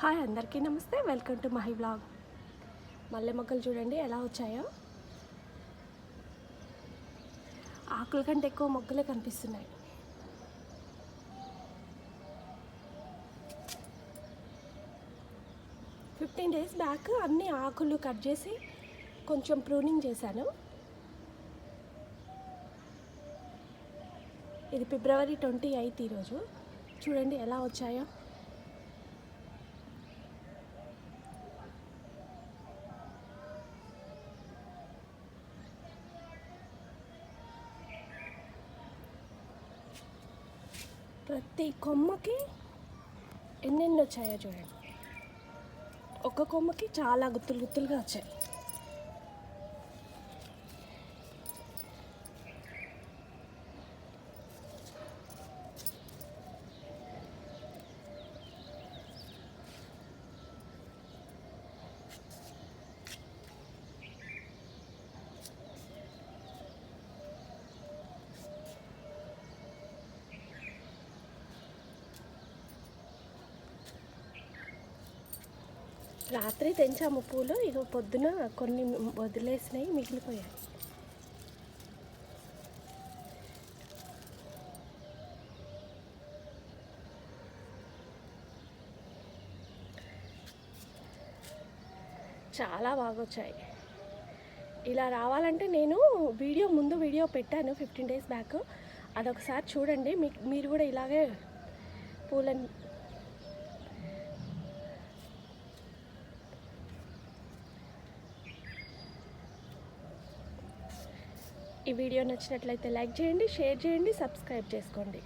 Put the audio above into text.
Hi అందరికీ నమస్తే, welcome to Mahi blog. మల్లె మొగ్గలు చూడండి ఎలా వచ్చాయో. ఆకుల కంటే ఎక్కువ మొగ్గలే కనిపిస్తున్నాయి. ఫిఫ్టీన్ డేస్ బ్యాక్ అన్ని ఆకులు కట్ చేసి కొంచెం ప్రూనింగ్ చేశాను. ఇది ఫిబ్రవరి 28 ఈరోజు. చూడండి ఎలా వచ్చాయో. ప్రతి కొమ్మకి ఎన్నెన్ని వచ్చాయో చూడండి. ఒక కొమ్మకి చాలా గుత్తులు గుత్తులుగా వచ్చాయి. రాత్రి తెంచాము పూలు, ఇక పొద్దున కొన్ని వదిలేసినాయి, మిగిలిపోయాయి. చాలా బాగా వచ్చాయి. ఇలా రావాలంటే నేను ముందు వీడియో పెట్టాను 15 డేస్ బ్యాక్, అదొకసారి చూడండి. మీరు కూడా ఇలాగే పూలని ఈ వీడియో నచ్చినట్లయితే లైక్ చేయండి, షేర్ చేయండి, సబ్స్క్రైబ్ చేసుకోండి.